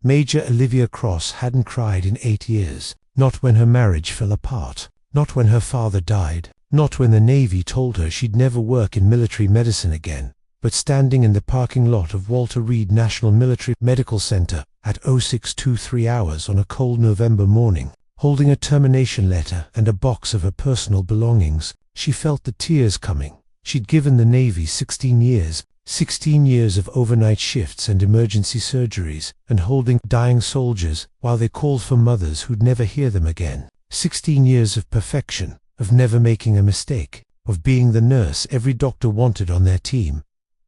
Major Olivia Cross hadn't cried in 8 years, not when her marriage fell apart, not when her father died, not when the Navy told her she'd never work in military medicine again, but standing in the parking lot of Walter Reed National Military Medical Center at 0623 hours on a cold November morning, holding a termination letter and a box of her personal belongings. She felt the tears coming. She'd given the Navy 16 years of overnight shifts and emergency surgeries, and holding dying soldiers while they called for mothers who'd never hear them again. 16 years of perfection, of never making a mistake, of being the nurse every doctor wanted on their team.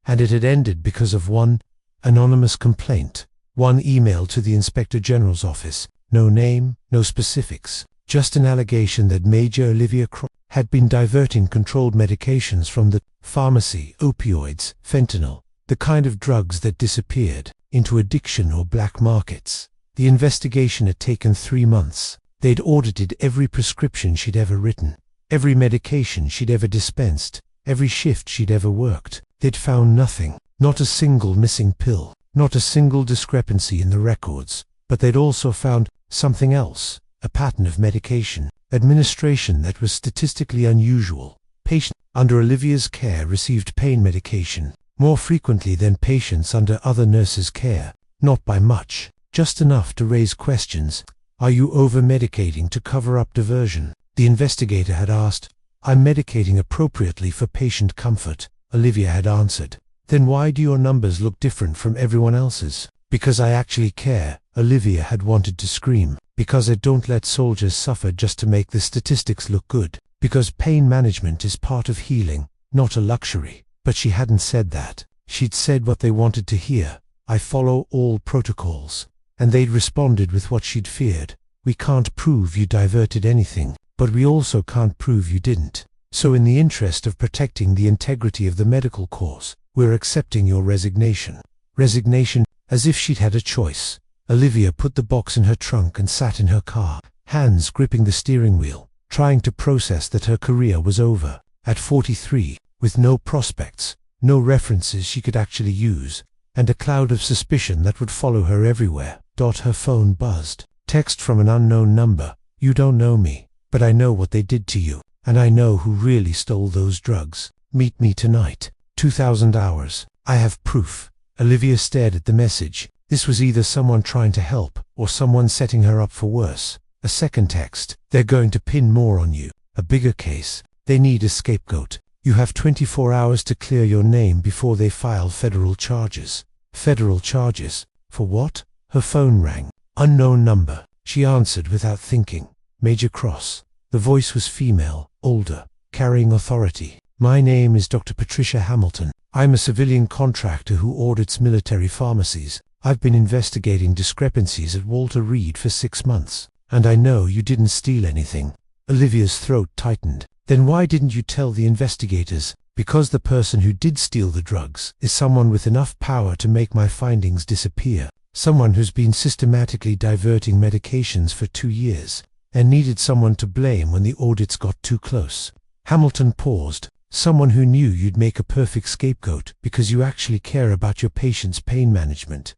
And it had ended because of one anonymous complaint, one email to the Inspector General's office. No name, no specifics, just an allegation that Major Olivia Cross had been diverting controlled medications from the pharmacy, opioids, fentanyl, the kind of drugs that disappeared, into addiction or black markets. The investigation had taken 3 months. They'd audited every prescription she'd ever written, every medication she'd ever dispensed, every shift she'd ever worked. They'd found nothing, not a single missing pill, not a single discrepancy in the records. But they'd also found something else, a pattern of medication administration that was statistically unusual. Patients under Olivia's care received pain medication more frequently than patients under other nurses' care, not by much, just enough to raise questions. Are you over-medicating to cover up diversion? The investigator had asked. I'm medicating appropriately for patient comfort, Olivia had answered. Then why do your numbers look different from everyone else's? Because I actually care, Olivia had wanted to scream. Because I don't let soldiers suffer just to make the statistics look good. Because pain management is part of healing, not a luxury. But she hadn't said that. She'd said what they wanted to hear. I follow all protocols. And they'd responded with what she'd feared. We can't prove you diverted anything, but we also can't prove you didn't. So in the interest of protecting the integrity of the medical course, we're accepting your resignation. Resignation, as if she'd had a choice. Olivia put the box in her trunk and sat in her car, hands gripping the steering wheel, trying to process that her career was over. At 43, with no prospects, no references she could actually use, and a cloud of suspicion that would follow her everywhere. Her phone buzzed. Text from an unknown number. You don't know me, but I know what they did to you, and I know who really stole those drugs. Meet me tonight. 2,000 hours. I have proof. Olivia stared at the message. This was either someone trying to help, or someone setting her up for worse. A second text. They're going to pin more on you. A bigger case. They need a scapegoat. You have 24 hours to clear your name before they file federal charges. Federal charges? For what? Her phone rang. Unknown number. She answered without thinking. Major Cross. The voice was female, older, carrying authority. My name is Dr. Patricia Hamilton. I'm a civilian contractor who audits military pharmacies. I've been investigating discrepancies at Walter Reed for 6 months, and I know you didn't steal anything. Olivia's throat tightened. Then why didn't you tell the investigators? Because the person who did steal the drugs is someone with enough power to make my findings disappear. Someone who's been systematically diverting medications for 2 years, and needed someone to blame when the audits got too close. Hamilton paused. Someone who knew you'd make a perfect scapegoat because you actually care about your patient's pain management.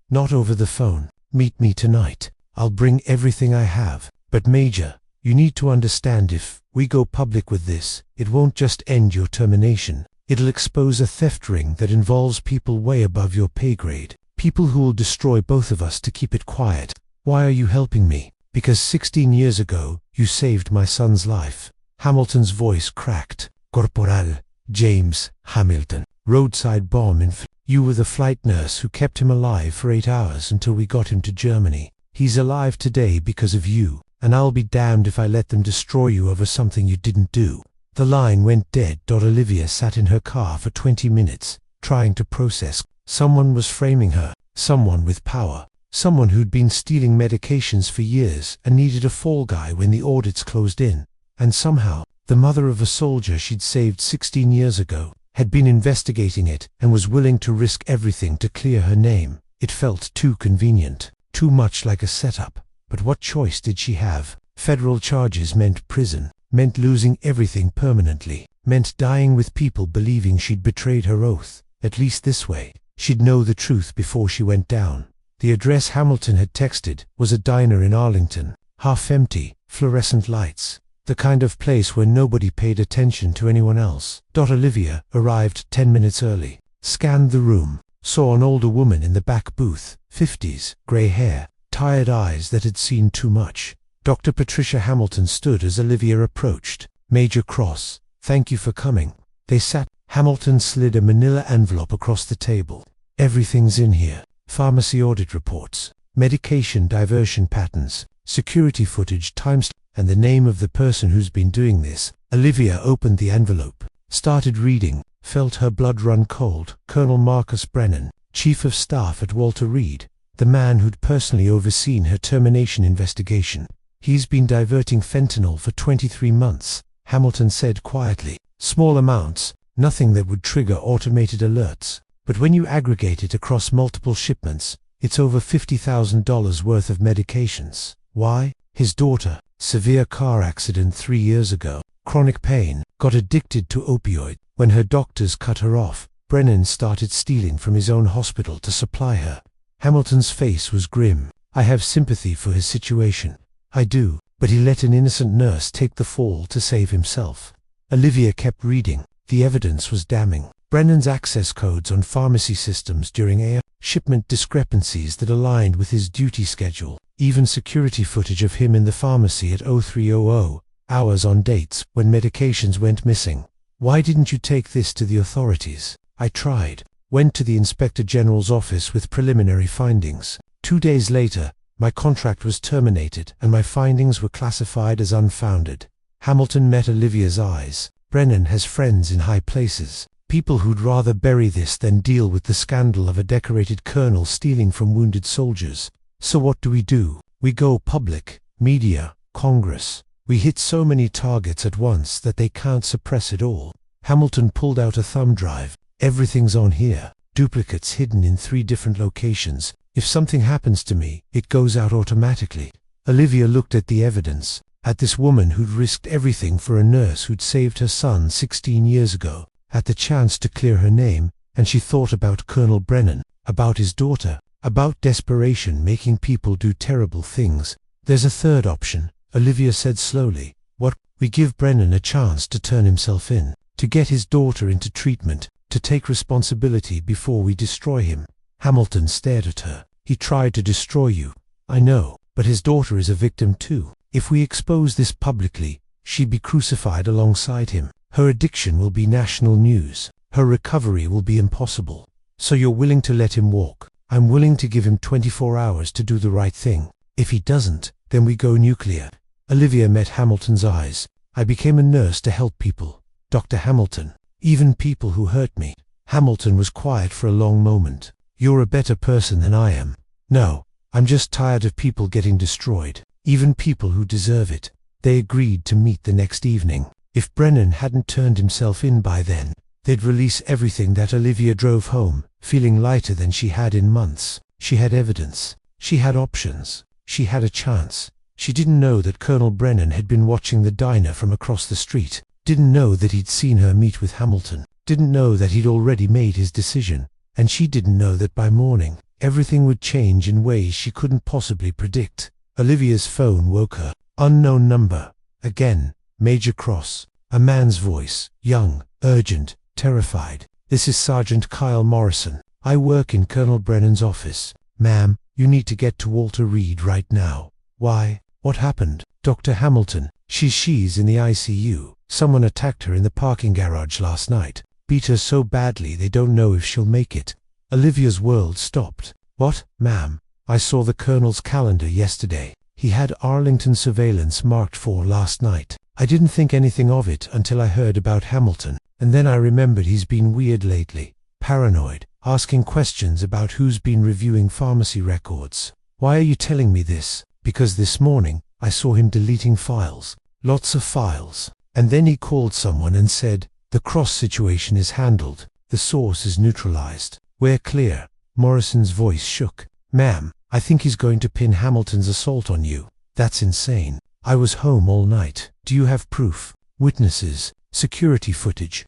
Not over the phone. Meet me tonight. I'll bring everything I have. But Major, you need to understand, if we go public with this, it won't just end your termination. It'll expose a theft ring that involves people way above your pay grade. People who will destroy both of us to keep it quiet. Why are you helping me? Because 16 years ago, you saved my son's life. Hamilton's voice cracked. Corporal James Hamilton. Roadside bomb in. You were the flight nurse who kept him alive for 8 hours until we got him to Germany. He's alive today because of you, and I'll be damned if I let them destroy you over something you didn't do. The line went dead. Olivia sat in her car for 20 minutes, trying to process. Someone was framing her, someone with power, someone who'd been stealing medications for years and needed a fall guy when the audits closed in. And somehow, the mother of a soldier she'd saved 16 years ago had been investigating it and was willing to risk everything to clear her name. It felt too convenient, too much like a setup. But what choice did she have? Federal charges meant prison, meant losing everything permanently, meant dying with people believing she'd betrayed her oath. At least this way, she'd know the truth before she went down. The address Hamilton had texted was a diner in Arlington, half empty, fluorescent lights, the kind of place where nobody paid attention to anyone else. Olivia arrived 10 minutes early, scanned the room, saw an older woman in the back booth, 50s, grey hair, tired eyes that had seen too much. Dr. Patricia Hamilton stood as Olivia approached. Major Cross, thank you for coming. They sat. Hamilton slid a manila envelope across the table. Everything's in here. Pharmacy audit reports, medication diversion patterns, security footage times, and the name of the person who's been doing this. Olivia opened the envelope, started reading, felt her blood run cold. Colonel Marcus Brennan, Chief of Staff at Walter Reed, the man who'd personally overseen her termination investigation. He's been diverting fentanyl for 23 months, Hamilton said quietly. Small amounts, nothing that would trigger automated alerts. But when you aggregate it across multiple shipments, it's over $50,000 worth of medications. Why? His daughter, severe car accident 3 years ago, chronic pain, got addicted to opioid. When her doctors cut her off, Brennan started stealing from his own hospital to supply her. Hamilton's face was grim. I have sympathy for his situation. I do, but he let an innocent nurse take the fall to save himself. Olivia kept reading. The evidence was damning. Brennan's access codes on pharmacy systems during air shipment discrepancies that aligned with his duty schedule, even security footage of him in the pharmacy at 0300 hours on dates when medications went missing. Why didn't you take this to the authorities? I tried. Went to the Inspector General's office with preliminary findings. 2 days later, my contract was terminated and my findings were classified as unfounded. Hamilton met Olivia's eyes. Brennan has friends in high places. People who'd rather bury this than deal with the scandal of a decorated colonel stealing from wounded soldiers. So what do? We go public, media, Congress. We hit so many targets at once that they can't suppress it all. Hamilton pulled out a thumb drive. Everything's on here. Duplicates hidden in 3 different locations. If something happens to me, it goes out automatically. Olivia looked at the evidence, at this woman who'd risked everything for a nurse who'd saved her son 16 years ago. At the chance to clear her name, and she thought about Colonel Brennan, about his daughter, about desperation making people do terrible things. There's a third option, Olivia said slowly. What? We give Brennan a chance to turn himself in, to get his daughter into treatment, to take responsibility before we destroy him. Hamilton stared at her. He tried to destroy you. I know, but his daughter is a victim too. If we expose this publicly, she'd be crucified alongside him. Her addiction will be national news. Her recovery will be impossible. So you're willing to let him walk? I'm willing to give him 24 hours to do the right thing. If he doesn't, then we go nuclear. Olivia met Hamilton's eyes. I became a nurse to help people. Dr. Hamilton. Even people who hurt me. Hamilton was quiet for a long moment. You're a better person than I am. No, I'm just tired of people getting destroyed. Even people who deserve it. They agreed to meet the next evening. If Brennan hadn't turned himself in by then, they'd release everything. That Olivia drove home, feeling lighter than she had in months. She had evidence. She had options. She had a chance. She didn't know that Colonel Brennan had been watching the diner from across the street. Didn't know that he'd seen her meet with Hamilton. Didn't know that he'd already made his decision. And she didn't know that by morning, everything would change in ways she couldn't possibly predict. Olivia's phone woke her. Unknown number. Again. Major Cross. A man's voice. Young, urgent, terrified. This is Sergeant Kyle Morrison. I work in Colonel Brennan's office. Ma'am, you need to get to Walter Reed right now. Why? What happened? Dr. Hamilton. She's in the ICU. Someone attacked her in the parking garage last night. Beat her so badly they don't know if she'll make it. Olivia's world stopped. What? Ma'am, I saw the Colonel's calendar yesterday. He had Arlington surveillance marked for last night. I didn't think anything of it until I heard about Hamilton, and then I remembered he's been weird lately. Paranoid, asking questions about who's been reviewing pharmacy records. Why are you telling me this? Because this morning, I saw him deleting files. Lots of files. And then he called someone and said, the Cross situation is handled. The source is neutralized. We're clear. Morrison's voice shook. Ma'am, I think he's going to pin Hamilton's assault on you. That's insane. I was home all night. Do you have proof? Witnesses? Security footage?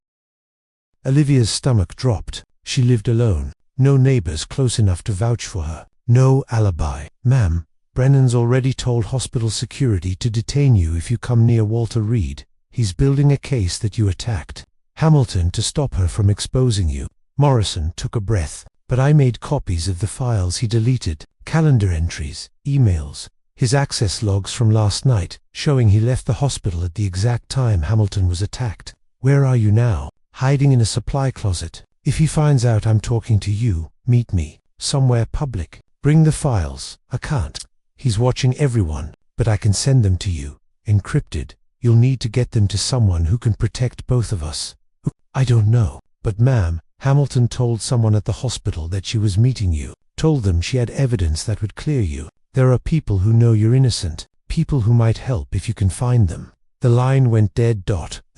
Olivia's stomach dropped. She lived alone. No neighbors close enough to vouch for her. No alibi. Ma'am, Brennan's already told hospital security to detain you if you come near Walter Reed. He's building a case that you attacked Hamilton to stop her from exposing you. Morrison took a breath. But I made copies of the files he deleted, calendar entries, emails, his access logs from last night, showing he left the hospital at the exact time Hamilton was attacked. Where are you now? Hiding in a supply closet. If he finds out I'm talking to you, meet me somewhere public. Bring the files. I can't. He's watching everyone, but I can send them to you, encrypted. You'll need to get them to someone who can protect both of us. I don't know. But ma'am, Hamilton told someone at the hospital that she was meeting you, told them she had evidence that would clear you. There are people who know you're innocent, people who might help if you can find them. The line went dead.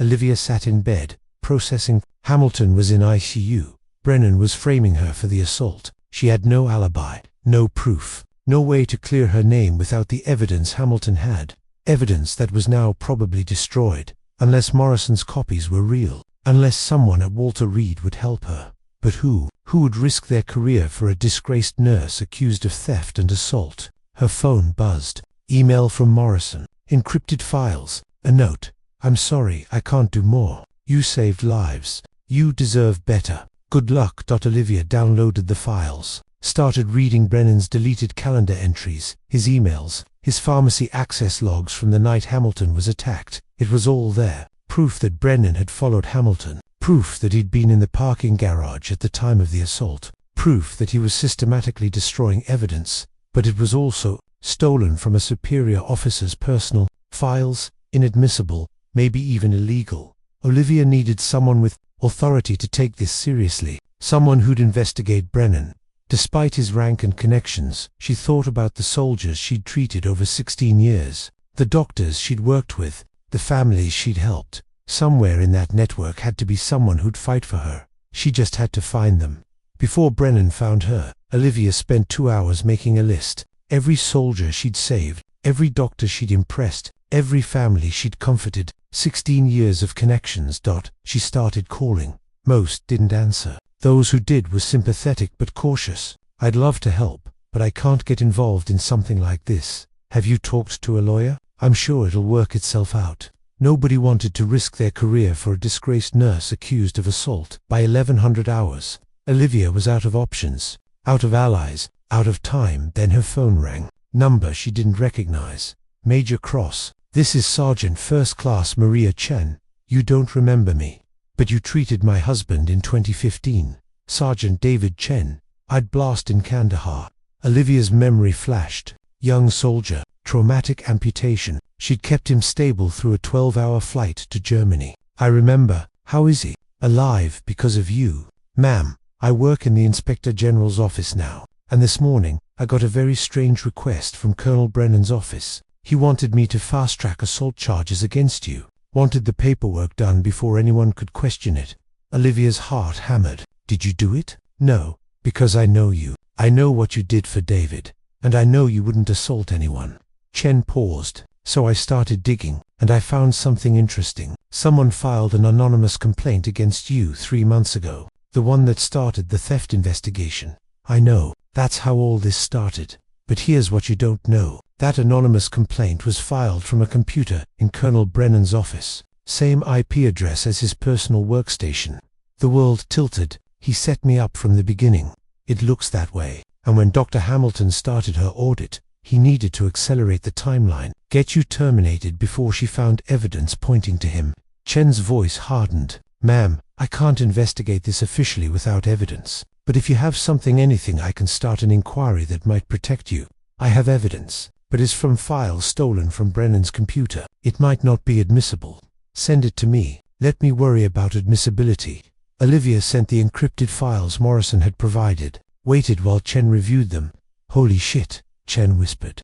Olivia sat in bed, processing. Hamilton was in ICU. Brennan was framing her for the assault. She had no alibi, no proof, no way to clear her name without the evidence Hamilton had. Evidence that was now probably destroyed, unless Morrison's copies were real. Unless someone at Walter Reed would help her. But who? Who would risk their career for a disgraced nurse accused of theft and assault? Her phone buzzed. Email from Morrison. Encrypted files. A note. I'm sorry, I can't do more. You saved lives. You deserve better. Good luck. Olivia downloaded the files. Started reading Brennan's deleted calendar entries, his emails, his pharmacy access logs from the night Hamilton was attacked. It was all there. Proof that Brennan had followed Hamilton. Proof that he'd been in the parking garage at the time of the assault. Proof that he was systematically destroying evidence. But it was also stolen from a superior officer's personal files, inadmissible, maybe even illegal. Olivia needed someone with authority to take this seriously. Someone who'd investigate Brennan. Despite his rank and connections, she thought about the soldiers she'd treated over 16 years. The doctors she'd worked with. The families she'd helped. Somewhere in that network had to be someone who'd fight for her. She just had to find them. Before Brennan found her, Olivia spent 2 hours making a list. Every soldier she'd saved, every doctor she'd impressed, every family she'd comforted. 16 years of connections. She started calling. Most didn't answer. Those who did were sympathetic but cautious. I'd love to help, but I can't get involved in something like this. Have you talked to a lawyer? I'm sure it'll work itself out. Nobody wanted to risk their career for a disgraced nurse accused of assault. By 1100 hours, Olivia was out of options, out of allies, out of time. Then her phone rang. Number she didn't recognize. Major Cross. This is Sergeant First Class Maria Chen. You don't remember me, but you treated my husband in 2015. Sergeant David Chen. I'd blast in Kandahar. Olivia's memory flashed. Young soldier. Traumatic amputation. She'd kept him stable through a 12-hour flight to Germany. I remember. How is he? Alive because of you. Ma'am, I work in the Inspector General's office now, and this morning I got a very strange request from Colonel Brennan's office. He wanted me to fast-track assault charges against you. Wanted the paperwork done before anyone could question it. Olivia's heart hammered. Did you do it? No, because I know you. I know what you did for David, and I know you wouldn't assault anyone. Chen paused. So I started digging, and I found something interesting. Someone filed an anonymous complaint against you 3 months ago. The one that started the theft investigation. I know, that's how all this started. But here's what you don't know. That anonymous complaint was filed from a computer in Colonel Brennan's office. Same IP address as his personal workstation. The world tilted. He set me up from the beginning. It looks that way. And when Dr. Hamilton started her audit, he needed to accelerate the timeline, get you terminated before she found evidence pointing to him. Chen's voice hardened. Ma'am, I can't investigate this officially without evidence. But if you have anything, I can start an inquiry that might protect you. I have evidence, but it's from files stolen from Brennan's computer. It might not be admissible. Send it to me. Let me worry about admissibility. Olivia sent the encrypted files Morrison had provided, waited while Chen reviewed them. Holy shit, Chen whispered.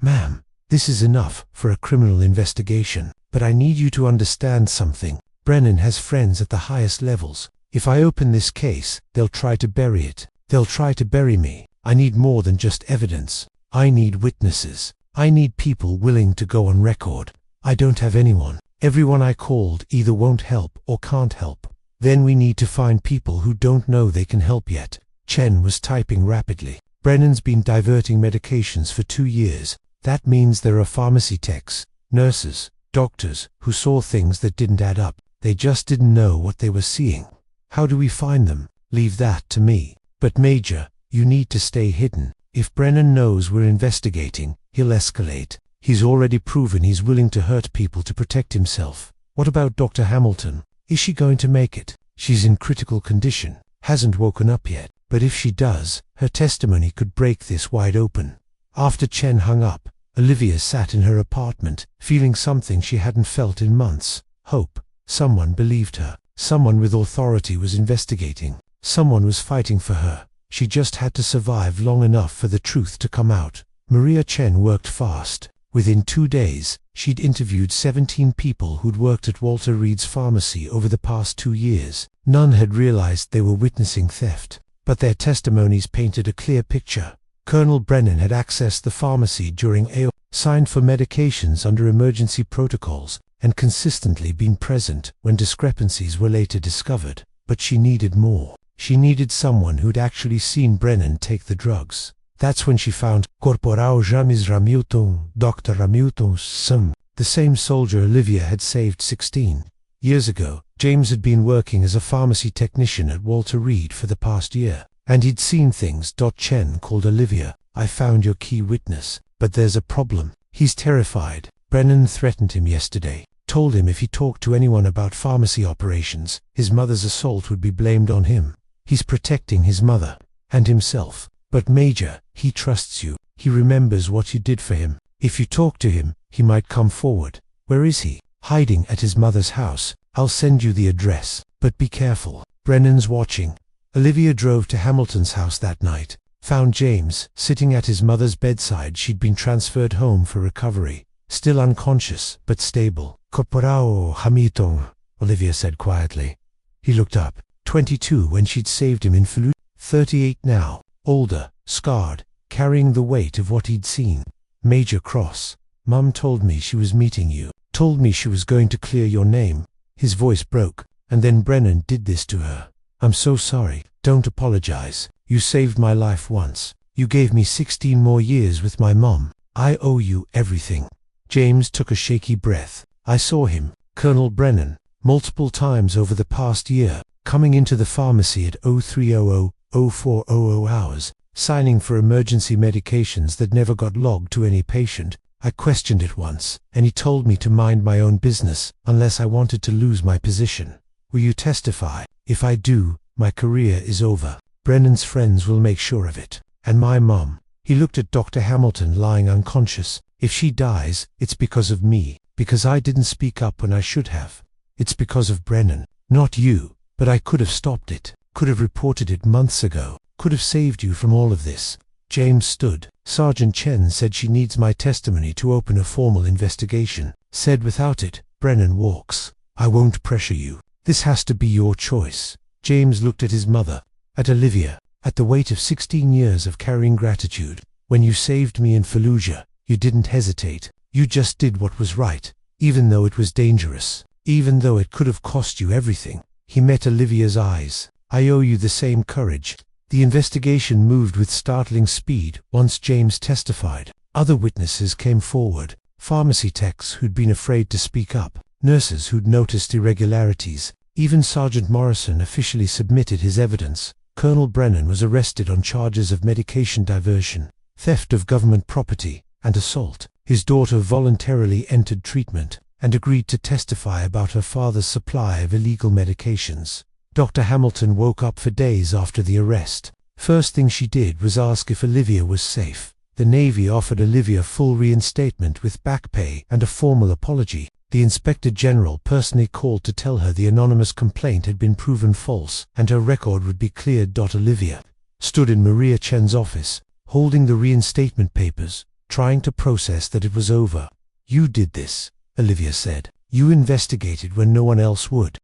Ma'am, this is enough for a criminal investigation. But I need you to understand something. Brennan has friends at the highest levels. If I open this case, they'll try to bury it. They'll try to bury me. I need more than just evidence. I need witnesses. I need people willing to go on record. I don't have anyone. Everyone I called either won't help or can't help. Then we need to find people who don't know they can help yet. Chen was typing rapidly. Brennan's been diverting medications for 2 years. That means there are pharmacy techs, nurses, doctors, who saw things that didn't add up. They just didn't know what they were seeing. How do we find them? Leave that to me. But Major, you need to stay hidden. If Brennan knows we're investigating, he'll escalate. He's already proven he's willing to hurt people to protect himself. What about Dr. Hamilton? Is she going to make it? She's in critical condition, hasn't woken up yet. But if she does, her testimony could break this wide open. After Chen hung up, Olivia sat in her apartment, feeling something she hadn't felt in months. Hope. Someone believed her. Someone with authority was investigating. Someone was fighting for her. She just had to survive long enough for the truth to come out. Maria Chen worked fast. Within 2 days, she'd interviewed 17 people who'd worked at Walter Reed's pharmacy over the past 2 years. None had realized they were witnessing theft, but their testimonies painted a clear picture. Colonel Brennan had accessed the pharmacy during AO, signed for medications under emergency protocols, and consistently been present when discrepancies were later discovered. But she needed more. She needed someone who'd actually seen Brennan take the drugs. That's when she found Corporal James Ramilton, Dr. Ramilton's son, the same soldier Olivia had saved 16 years ago. James had been working as a pharmacy technician at Walter Reed for the past year, and he'd seen things. Chen called Olivia. I found your key witness, but there's a problem. He's terrified. Brennan threatened him yesterday, told him if he talked to anyone about pharmacy operations, his mother's assault would be blamed on him. He's protecting his mother and himself. But Major, he trusts you. He remembers what you did for him. If you talk to him, he might come forward. Where is he? Hiding at his mother's house. I'll send you the address. But be careful. Brennan's watching. Olivia drove to Hamilton's house that night. Found James sitting at his mother's bedside. She'd been transferred home for recovery. Still unconscious, but stable. Corporal Hamilton, Olivia said quietly. He looked up. 22 when she'd saved him in Fallujah. 38 now. Older, scarred, carrying the weight of what he'd seen. Major Cross. Mum told me she was meeting you. Told me she was going to clear your name. His voice broke. And then Brennan did this to her. I'm so sorry. Don't apologize. You saved my life once. You gave me 16 more years with my mom. I owe you everything. James took a shaky breath. I saw him, Colonel Brennan, multiple times over the past year, coming into the pharmacy at 0300, 0400 hours, signing for emergency medications that never got logged to any patient. I questioned it once, and he told me to mind my own business, unless I wanted to lose my position. Will you testify? If I do, my career is over. Brennan's friends will make sure of it. And my mom. He looked at Dr. Hamilton lying unconscious. If she dies, it's because of me, because I didn't speak up when I should have. It's because of Brennan, not you. But I could have stopped it, could have reported it months ago, could have saved you from all of this. James stood. Sergeant Chen said she needs my testimony to open a formal investigation. Said without it, Brennan walks. I won't pressure you. This has to be your choice. James looked at his mother, at Olivia, at the weight of 16 years of carrying gratitude. When you saved me in Fallujah, you didn't hesitate. You just did what was right, even though it was dangerous, even though it could have cost you everything. He met Olivia's eyes. I owe you the same courage. The investigation moved with startling speed once James testified. Other witnesses came forward. Pharmacy techs who'd been afraid to speak up. Nurses who'd noticed irregularities. Even Sergeant Morrison officially submitted his evidence. Colonel Brennan was arrested on charges of medication diversion, theft of government property, and assault. His daughter voluntarily entered treatment and agreed to testify about her father's supply of illegal medications. Dr. Hamilton woke up for days after the arrest. First thing she did was ask if Olivia was safe. The Navy offered Olivia full reinstatement with back pay and a formal apology. The Inspector General personally called to tell her the anonymous complaint had been proven false and her record would be cleared. Olivia stood in Maria Chen's office, holding the reinstatement papers, trying to process that it was over. You did this, Olivia said. You investigated when no one else would.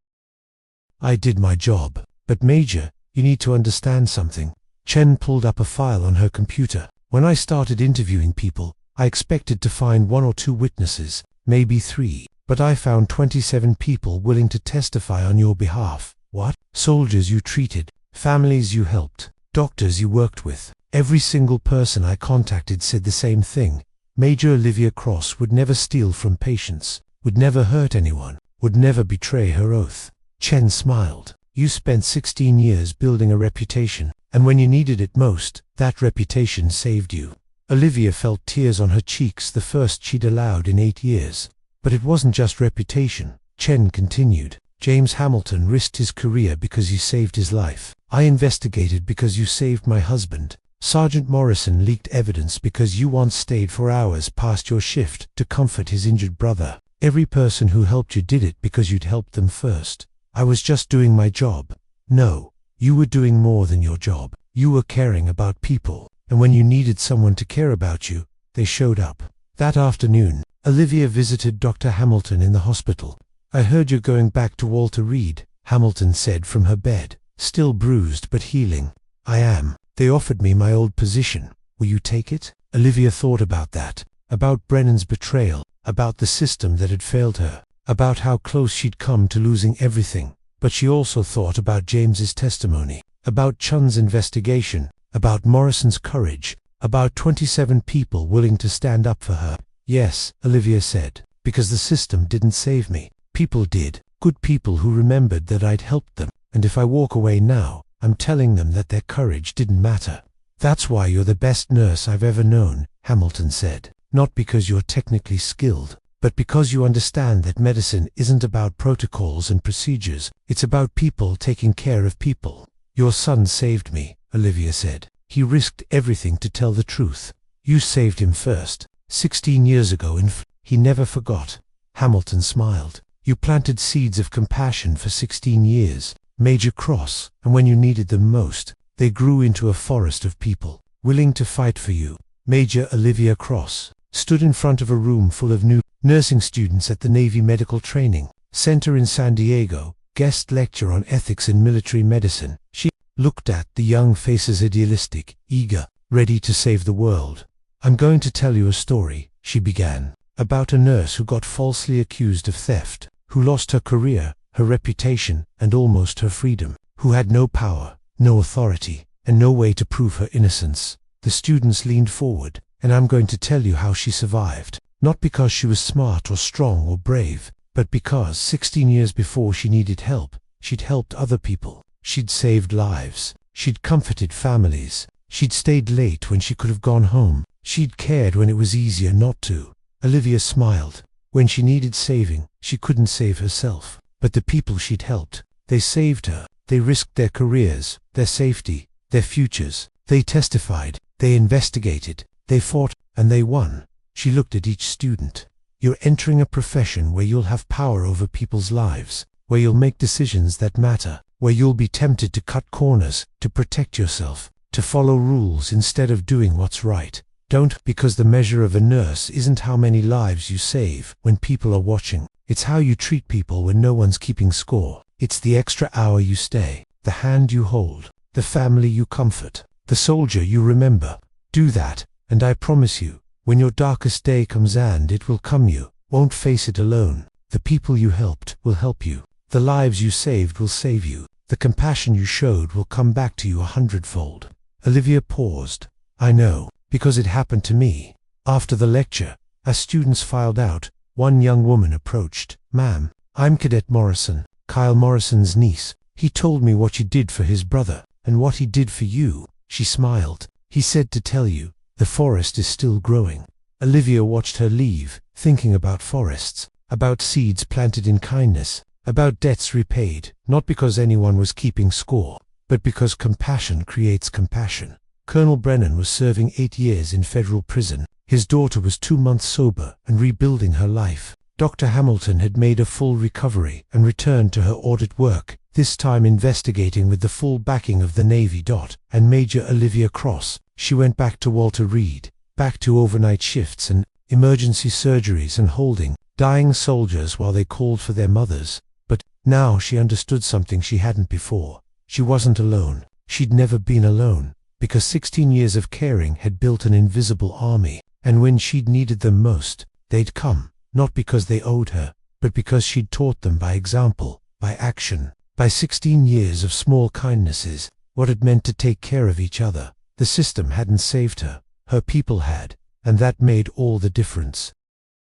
I did my job. But Major, you need to understand something. Chen pulled up a file on her computer. When I started interviewing people, I expected to find 1 or 2 witnesses, maybe 3. But I found 27 people willing to testify on your behalf. What? Soldiers you treated, families you helped, doctors you worked with, Every single person I contacted said the same thing. Major Olivia Cross would never steal from patients, would never hurt anyone, would never betray her oath. Chen smiled. You spent 16 years building a reputation, and when you needed it most, that reputation saved you. Olivia felt tears on her cheeks, the first she'd allowed in 8 years. But it wasn't just reputation. Chen continued. James Hamilton risked his career because you saved his life. I investigated because you saved my husband. Sergeant Morrison leaked evidence because you once stayed for hours past your shift to comfort his injured brother. Every person who helped you did it because you'd helped them first. I was just doing my job. No, you were doing more than your job. You were caring about people, and when you needed someone to care about you, they showed up. That afternoon, Olivia visited Dr. Hamilton in the hospital. I heard you're going back to Walter Reed, Hamilton said from her bed, still bruised but healing. I am. They offered me my old position. Will you take it? Olivia thought about that, about Brennan's betrayal, about the system that had failed her, about how close she'd come to losing everything. But she also thought about James's testimony, about Chun's investigation, about Morrison's courage, about 27 people willing to stand up for her. Yes, Olivia said, because the system didn't save me. People did, good people who remembered that I'd helped them, and if I walk away now, I'm telling them that their courage didn't matter. That's why you're the best nurse I've ever known, Hamilton said. Not because you're technically skilled, but because you understand that medicine isn't about protocols and procedures, it's about people taking care of people. Your son saved me, Olivia said. He risked everything to tell the truth. You saved him first, 16 years ago, and he never forgot. Hamilton smiled. You planted seeds of compassion for 16 years. Major Cross, and when you needed them most, they grew into a forest of people, willing to fight for you. Major Olivia Cross stood in front of a room full of new nursing students at the Navy Medical Training Center in San Diego, guest lecture on ethics in military medicine. She looked at the young faces, idealistic, eager, ready to save the world. I'm going to tell you a story, she began, about a nurse who got falsely accused of theft, who lost her career, her reputation, and almost her freedom, who had no power, no authority, and no way to prove her innocence. The students leaned forward, and I'm going to tell you how she survived, not because she was smart or strong or brave, but because 16 years before she needed help, she'd helped other people. She'd saved lives. She'd comforted families. She'd stayed late when she could have gone home. She'd cared when it was easier not to. Olivia smiled. When she needed saving, she couldn't save herself. But the people she'd helped, they saved her. They risked their careers, their safety, their futures. They testified, they investigated, they fought, and they won. She looked at each student. You're entering a profession where you'll have power over people's lives, where you'll make decisions that matter, where you'll be tempted to cut corners, to protect yourself, to follow rules instead of doing what's right. Don't, because the measure of a nurse isn't how many lives you save when people are watching. It's how you treat people when no one's keeping score. It's the extra hour you stay, the hand you hold, the family you comfort, the soldier you remember. Do that, and I promise you, when your darkest day comes, and it will come, you won't face it alone. The people you helped will help you. The lives you saved will save you. The compassion you showed will come back to you 100-fold. Olivia paused. I know, because it happened to me. After the lecture, as students filed out, one young woman approached. Ma'am, I'm Cadet Morrison, Kyle Morrison's niece. He told me what you did for his brother, and what he did for you. She smiled. He said to tell you, the forest is still growing. Olivia watched her leave, thinking about forests, about seeds planted in kindness, about debts repaid, not because anyone was keeping score, but because compassion creates compassion. Colonel Brennan was serving 8 years in federal prison. His daughter was 2 months sober and rebuilding her life. Dr. Hamilton had made a full recovery and returned to her audit work, this time investigating with the full backing of the Navy. And Major Olivia Cross. She went back to Walter Reed, back to overnight shifts and emergency surgeries and holding dying soldiers while they called for their mothers. But now she understood something she hadn't before. She wasn't alone. She'd never been alone, because 16 years of caring had built an invisible army, and when she'd needed them most, they'd come, not because they owed her, but because she'd taught them by example, by action, by 16 years of small kindnesses, what it meant to take care of each other. The system hadn't saved her. Her people had, and that made all the difference.